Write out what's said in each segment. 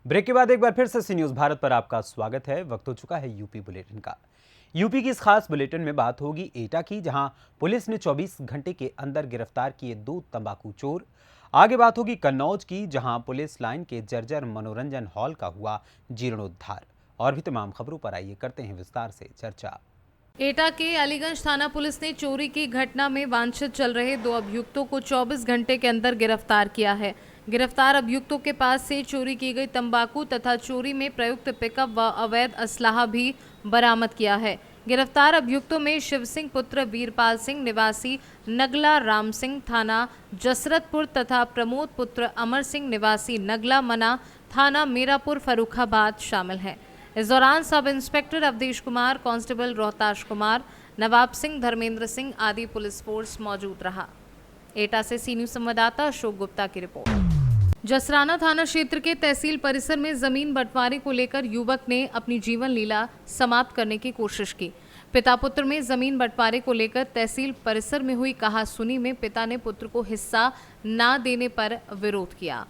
Break के बाद एक बार फिर से सी न्यूज़ भारत पर आपका स्वागत है। वक्त हो चुका है यूपी बुलेटिन का। यूपी की इस खास बुलेटिन में बात होगी एटा की, जहां पुलिस ने 24 घंटे के अंदर गिरफ्तार किए 2 तंबाकू चोर। आगे बात होगी कन्नौज की, जहां पुलिस लाइन के जर्जर मनोरंजन हॉल का हुआ जीर्णोद्धार। और भी तमाम खबरों पर आइए करते हैं विस्तार से चर्चा। एटा के अलीगंज थाना पुलिस ने चोरी की घटना में वांछित चल रहे 2 अभियुक्तों को 24 घंटे के अंदर गिरफ्तार किया है। गिरफ्तार अभियुक्तों के पास से चोरी की गई तंबाकू तथा चोरी में प्रयुक्त पिकअप व अवैध असलाहा भी बरामद किया है। गिरफ्तार अभियुक्तों में शिव सिंह पुत्र वीरपाल सिंह निवासी नगला राम सिंह थाना जसरतपुर तथा प्रमोद पुत्र अमर सिंह निवासी नगला मना थाना मीरापुर फर्रुखाबाद शामिल हैं। इस दौरान sub inspector Avdhesh Kumar, constable Rohtash Kumar, Nawab Singh, Dharmendra Singh आदि पुलिस फोर्स मौजूद रहा। एटा से सी न्यूज़ संवाददाता अशोक गुप्ता की रिपोर्ट। जसराना थाना क्षेत्र के तहसील परिसर में जमीन बंटवारे को लेकर युवक ने अपनी जीवन लीला समाप्त करने की कोशिश की। पिता पुत्र में जमीन बंटवारे को लेकर तहसील परिसर में हुई कहासुनी में पिता ने पुत्र को हिस्सा न देने पर विरोध किया।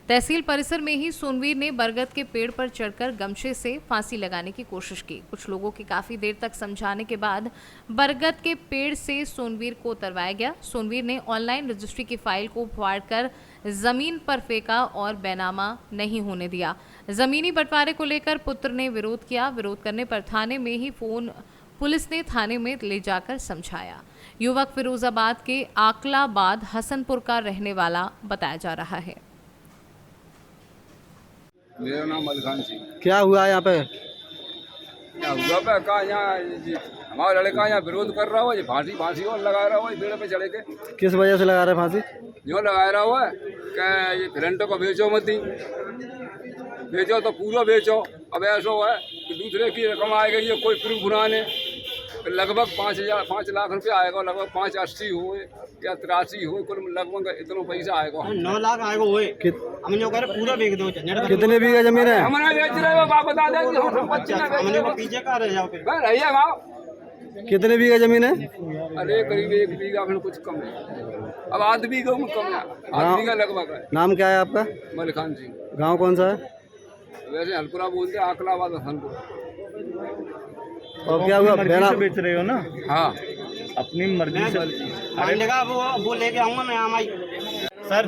तहसील परिसर में ही सोनवीर ने बरगद के पेड़ पर चढ़कर गमछे से फांसी लगाने की कोशिश की। कुछ लोगों की काफी देर तक समझाने के बाद बरगद के पेड़ से सोनवीर को उतरवाया गया। सोनवीर ने ऑनलाइन रजिस्ट्री की फाइल को फाड़कर जमीन पर फेंका और बैनामा नहीं होने दिया। जमीनी बंटवारे को लेकर पुत्र ने विरोध किया। विरोध करने पर थाने में ही पुलिस ने थाने में ले जाकर समझाया। युवक फिरोजाबाद के आकलाबाद हसनपुर का रहने वाला बताया जा रहा है। मेरा नाम मलखान सिंह। क्या हुआ यहाँ पे? क्या हुआ पे कहा यहाँ हमारा लड़का यहाँ विरोध कर रहा हो, ये फांसी और लगा रहा हो पेड़ पे चढ़े के। किस वजह से लगा रहे हैं फांसी? जो लगा रहा हुआ है क्या ये फ्रंटों को बेचो मत ही, बेचो तो पूरा बेचो। अब ऐसा है कि दूसरे की रकम आएगी, ये कोई प्रूफ बनाने लगभग 5 लाख रुपये आएगा, लगभग 580 हो या 83 हो, कुल लगभग इतना पैसा आएगा। 9 लाख आएगा वो हम जो करे पूरा बेच दो। कितने बीघा जमीन है? हमने बेच रहे हो, बाप बता दें कि हम संपत्ति ना बेचे हो। पीछे का रह जाओ रहिए बाप। कितने बीघा जमीन है? अरे करीब 1 बीघा फिर कुछ कम है, अब आध बीघा में कम है, आध बीघा लगभग है। नाम क्या है आपका? मलखान सिंह। गांव कौन सा है? वैसे हलपुरा बोलते हैं, आकलाबाद हसनपुर। और क्या हुआ? बेच रहे हो ना? हाँ अपनी मर्जी से। अरे वो लेके आऊंगा मैं आई सर,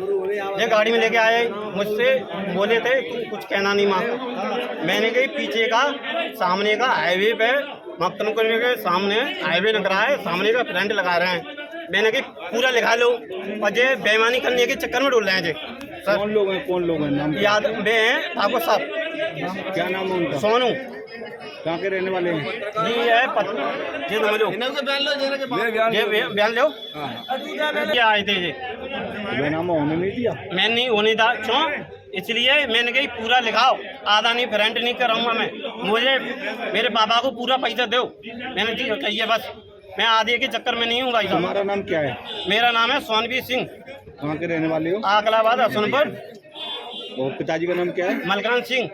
ये गाड़ी में लेके आए, मुझसे बोले थे कुछ कहना नहीं मांगा। मैंने कही पीछे का सामने का हाईवे पे मक्तन करने के सामने हाईवे लग रहा है, सामने का फ्रंट लगा रहे हैं। मैंने कही पूरा लिखा लो, और ये बेईमानी करने के चक्कर में डोल रहे हैं जी। सर कौन लोग हैं? नाम याद वे हैं आपको साहब? क्या नाम है उनका? सोनू। कहाँ के रहने वाले हैं? ये है ये बयान लो। ये आए थे जी, बेनामा होने नहीं दिया। मैं नहीं होने दा क्यों, इसलिए मैंने कही पूरा लिखाओ, आधा नहीं फ्रंट नहीं कराऊंगा मैं, मुझे मेरे बाबा को पूरा पैसा दो। मैंने जी कहिए बस, मैं आधे के चक्कर में नहीं हूँ भाई साहब। हमारा नाम क्या है? मेरा नाम है सोनवीर सिंह। कहाँ के रहने वाले हो? आकलाबाद हसनपुर। और पिताजी का नाम क्या है? मलकान सिंह।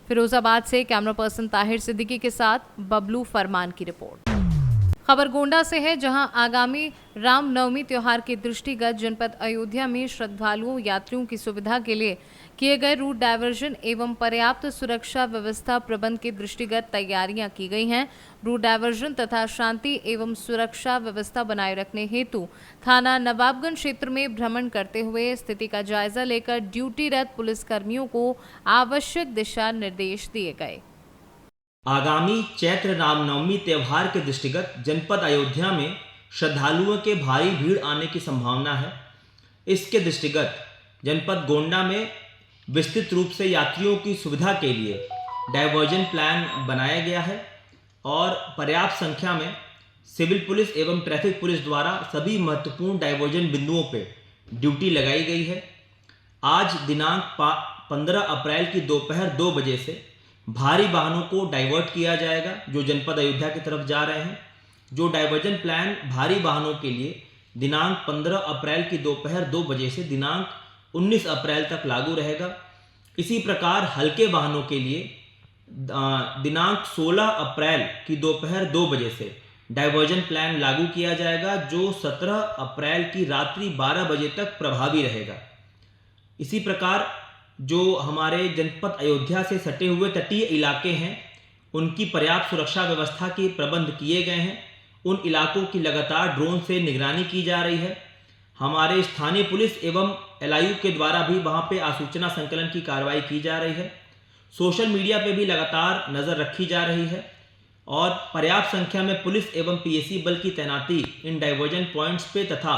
फिरोजाबाद से कैमरा पर्सन ताहिर सिद्दीकी के साथ बबलू फरमान की रिपोर्ट। खबर गोंडा से है, जहां आगामी रामनवमी त्योहार के दृष्टिगत जनपद अयोध्या में श्रद्धालुओं यात्रियों की सुविधा के लिए किए गए रूट डायवर्जन एवं पर्याप्त सुरक्षा व्यवस्था प्रबंध के दृष्टिगत तैयारियां की गई हैं। रूट डायवर्जन तथा शांति एवं सुरक्षा व्यवस्था बनाए रखने हेतु थाना नवाबगंज क्षेत्र में भ्रमण करते हुए स्थिति का जायजा लेकर ड्यूटीरत पुलिसकर्मियों को आवश्यक दिशा निर्देश दिए गए। आगामी चैत्र रामनवमी त्योहार के दृष्टिगत जनपद अयोध्या में श्रद्धालुओं के भारी भीड़ आने की संभावना है। इसके दृष्टिगत जनपद गोंडा में विस्तृत रूप से यात्रियों की सुविधा के लिए डायवर्जन प्लान बनाया गया है और पर्याप्त संख्या में सिविल पुलिस एवं ट्रैफिक पुलिस द्वारा सभी महत्वपूर्ण डायवर्जन बिंदुओं पर ड्यूटी लगाई गई है। आज दिनांक 15 अप्रैल की दोपहर 2 बजे से भारी वाहनों को डाइवर्ट किया जाएगा जो जनपद अयोध्या की तरफ जा रहे हैं। जो डाइवर्जन प्लान भारी वाहनों के लिए दिनांक 15 अप्रैल की दोपहर 2 बजे से दिनांक 19 अप्रैल तक लागू रहेगा। इसी प्रकार हल्के वाहनों के लिए दिनांक 16 अप्रैल की दोपहर 2 बजे से डाइवर्जन प्लान लागू किया जाएगा जो 17 अप्रैल की रात्रि 12 बजे तक प्रभावी रहेगा। इसी प्रकार जो हमारे जनपद अयोध्या से सटे हुए तटीय इलाके हैं उनकी पर्याप्त सुरक्षा व्यवस्था के प्रबंध किए गए हैं। उन इलाकों की लगातार ड्रोन से निगरानी की जा रही है। हमारे स्थानीय पुलिस एवं एलआईयू के द्वारा भी वहाँ पे आसूचना संकलन की कार्रवाई की जा रही है। सोशल मीडिया पे भी लगातार नज़र रखी जा रही है और पर्याप्त संख्या में पुलिस एवं पीएसी बल की तैनाती इन डाइवर्जन पॉइंट्स पे तथा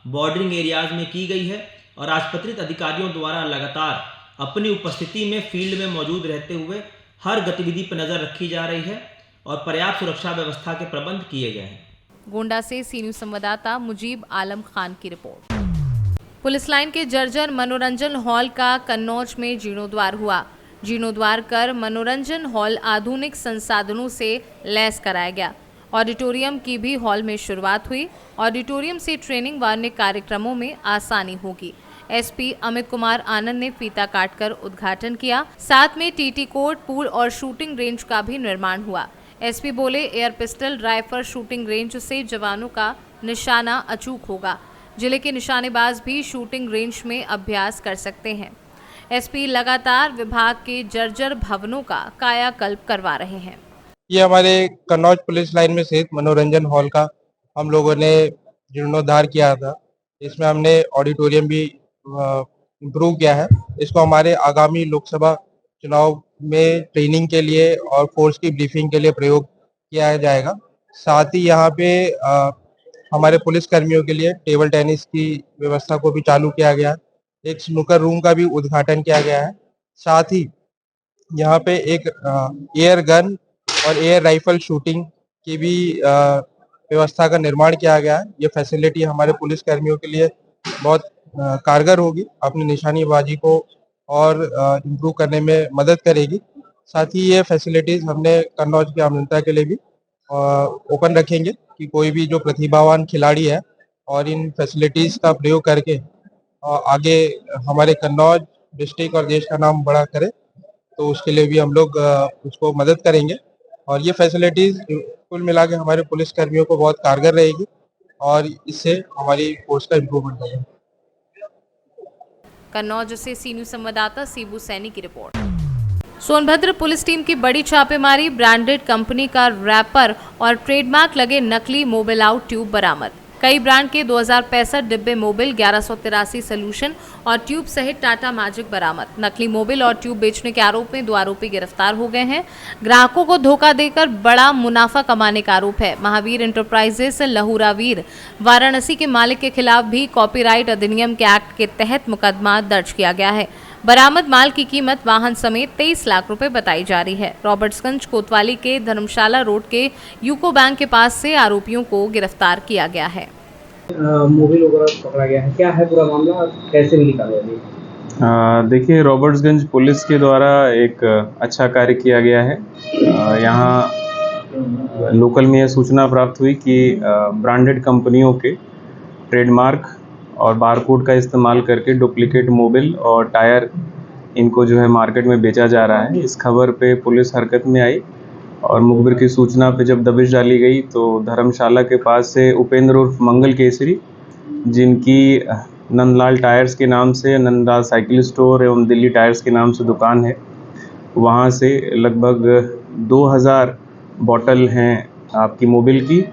बॉर्डरिंग एरियाज में की गई है और राजपत्रित अधिकारियों द्वारा लगातार अपनी उपस्थिति में फील्ड में मौजूद रहते हुए हर गतिविधि पर नज़र रखी जा रही है और पर्याप्त सुरक्षा व्यवस्था के प्रबंध किए गए हैं। गोंडा से सी न्यूज संवाददाता मुजीब आलम खान की रिपोर्ट। पुलिस लाइन के जर्जर मनोरंजन हॉल का कन्नौज में जीर्णोद्वार हुआ। जीर्णोद्वार कर मनोरंजन हॉल आधुनिक संसाधनों से लैस कराया गया। ऑडिटोरियम की भी हॉल में शुरुआत हुई। ऑडिटोरियम से ट्रेनिंग व अन्य कार्यक्रमों में आसानी होगी। एसपी अमित कुमार आनंद ने फीता काटकर उद्घाटन किया। साथ में टीटी कोर्ट, पूल और शूटिंग रेंज का भी निर्माण हुआ। एसपी बोले, air pistol rifle shooting range से जवानों का निशाना अचूक होगा। जिले के निशानेबाज भी शूटिंग रेंज में अभ्यास कर सकते हैं। एसपी लगातार विभाग के जर्जर भवनों का कायाकल्प करवा रहे हैं। ये हमारे कन्नौज पुलिस लाइन में स्थित मनोरंजन हॉल का हम लोगों ने जीर्णोद्धार किया था। इसमें हमने ऑडिटोरियम भी इम्प्रूव किया है। इसको हमारे आगामी लोकसभा चुनाव में ट्रेनिंग के लिए और फोर्स की ब्रीफिंग के लिए प्रयोग किया जाएगा। साथ ही यहाँ पे हमारे पुलिस कर्मियों के लिए टेबल टेनिस की व्यवस्था को भी चालू किया गया है। एक स्नूकर रूम का भी उद्घाटन किया गया है। साथ ही यहाँ पे एक एयर गन और एयर राइफल शूटिंग की भी व्यवस्था का निर्माण किया गया है। ये फैसिलिटी हमारे पुलिस कर्मियों के लिए बहुत कारगर होगी, अपनी निशानेबाजी को और इम्प्रूव करने में मदद करेगी। साथ ही ये फैसिलिटीज़ हमने कन्नौज की आम जनता के लिए भी ओपन रखेंगे कि कोई भी जो प्रतिभावान खिलाड़ी है और इन फैसिलिटीज़ का प्रयोग करके आगे हमारे कन्नौज डिस्ट्रिक्ट और देश का नाम बड़ा करे, तो उसके लिए भी हम लोग उसको मदद करेंगे। और ये फैसिलिटीज़ कुल मिला के हमारे पुलिस कर्मियों को बहुत कारगर रहेगी और इससे हमारी फोर्स का इम्प्रूवमेंट होगा। कन्नौज से सी न्यूज संवाददाता सीबू सैनी की रिपोर्ट। सोनभद्र पुलिस टीम की बड़ी छापेमारी, ब्रांडेड कंपनी का रैपर और ट्रेडमार्क लगे नकली मोबिल आउट ट्यूब बरामद। कई ब्रांड के 2065 डिब्बे मोबिल, 1183 सोल्यूशन और ट्यूब सहित टाटा मैजिक बरामद। नकली मोबिल और ट्यूब बेचने के आरोप में 2 आरोपी गिरफ्तार हो गए हैं। ग्राहकों को धोखा देकर बड़ा मुनाफा कमाने का आरोप है। महावीर एंटरप्राइजेस लहुरावीर वाराणसी के मालिक के खिलाफ भी कॉपीराइट अधिनियम के एक्ट के तहत मुकदमा दर्ज किया गया है। बरामद माल की कीमत वाहन समेत 23 लाख रुपए बताई जा रही है। रॉबर्ट्सगंज कोतवाली के धर्मशाला रोड के यूको बैंक के पास से आरोपियों को गिरफ्तार किया गया है। मोबिल वगैरह पकड़ा गया है, क्या है पूरा मामला और कैसे मिली कामयाबी? देखिए, रॉबर्ट्सगंज पुलिस के द्वारा एक अच्छा कार्य किया गया है। यहाँ लोकल में यह सूचना प्राप्त हुई कि ब्रांडेड कंपनियों के ट्रेडमार्क और बारकोड का इस्तेमाल करके डुप्लीकेट मोबिल और टायर इनको जो है मार्केट में बेचा जा रहा है। इस खबर पे पुलिस हरकत में आई और मुखबिर की सूचना पे जब दबिश डाली गई तो धर्मशाला के पास से उपेंद्र उर्फ मंगल केसरी, जिनकी नंदलाल टायर्स के नाम से, नंदलाल साइकिल स्टोर एवं दिल्ली टायर्स के नाम से दुकान है, वहाँ से लगभग 2000 बॉटल हैं आपकी मोबिल की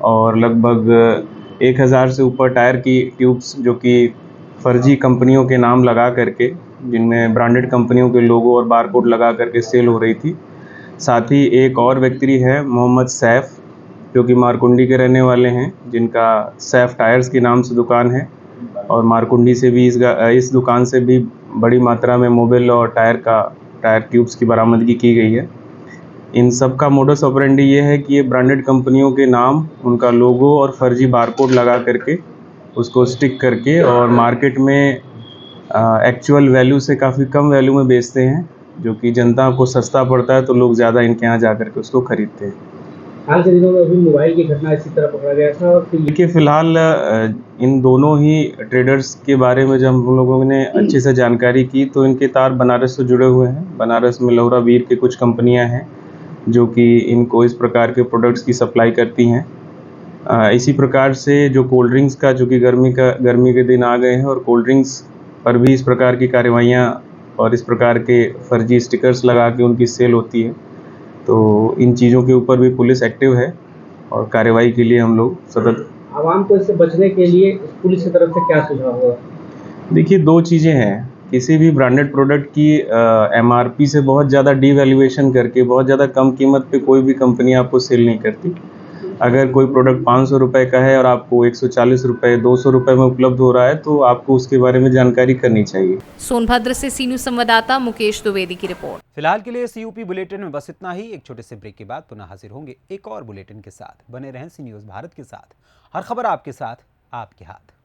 और लगभग 1000 से ऊपर टायर की ट्यूब्स जो कि फर्जी कंपनियों के नाम लगा करके, जिनमें ब्रांडेड कंपनियों के लोगो और बारकोड लगा करके सेल हो रही थी। साथ ही एक और व्यक्ति है मोहम्मद सैफ, जो कि मारकुंडी के रहने वाले हैं, जिनका सैफ टायर्स के नाम से दुकान है और मारकुंडी से भी इस दुकान से भी बड़ी मात्रा में मोबिल और टायर ट्यूब्स की बरामदगी की गई है। इन सब का मोडस ऑपरेंडी ये है कि ये ब्रांडेड कंपनियों के नाम, उनका लोगो और फर्जी बारकोड लगा करके उसको स्टिक करके और मार्केट में एक्चुअल वैल्यू से काफ़ी कम वैल्यू में बेचते हैं, जो कि जनता को सस्ता पड़ता है तो लोग ज़्यादा इनके यहाँ जा करके उसको खरीदते हैं। हाल के दिनों में अभी मोबाइल की घटना इसी तरह पकड़ा गया था और देखिए, फ़िलहाल इन दोनों ही ट्रेडर्स के बारे में जब हम लोगों ने अच्छे से जानकारी की तो इनके तार बनारस से जुड़े हुए हैं। बनारस में लहुरावीर की कुछ कंपनियां हैं जो कि इनको इस प्रकार के प्रोडक्ट्स की सप्लाई करती हैं। इसी प्रकार से जो कोल्ड ड्रिंक्स का, जो कि गर्मी के दिन आ गए हैं और कोल्ड ड्रिंक्स पर भी इस प्रकार की कार्रवाइयाँ और इस प्रकार के फर्जी स्टिकर्स लगा के उनकी सेल होती है। तो इन चीज़ों के ऊपर भी पुलिस एक्टिव है और कार्रवाई के लिए हम लोग सतत। आवाम को इससे बचने के लिए पुलिस की तरफ से क्या सुझाव होगा? देखिए, दो चीज़ें हैं। किसी भी ब्रांडेड प्रोडक्ट की MRP से बहुत ज़्यादा डीवैल्यूएशन करके बहुत ज़्यादा कम कीमत पे कोई भी कंपनी आपको सेल नहीं करती। अगर कोई प्रोडक्ट 500 रुपये का है और आपको 140 रुपये 200 रुपये में उपलब्ध हो रहा है तो आपको उसके बारे में जानकारी करनी चाहिए। सोनभद्र से सी न्यूज़ संवाददाता मुकेश द्विवेदी की रिपोर्ट। फिलहाल के लिए इस यूपी बुलेटिन में बस इतना ही। एक छोटे से ब्रेक के बाद पुनः हाजिर होंगे एक और बुलेटिन के साथ। बने रहें सी न्यूज़ भारत के साथ। हर खबर आपके साथ, आपके हाथ।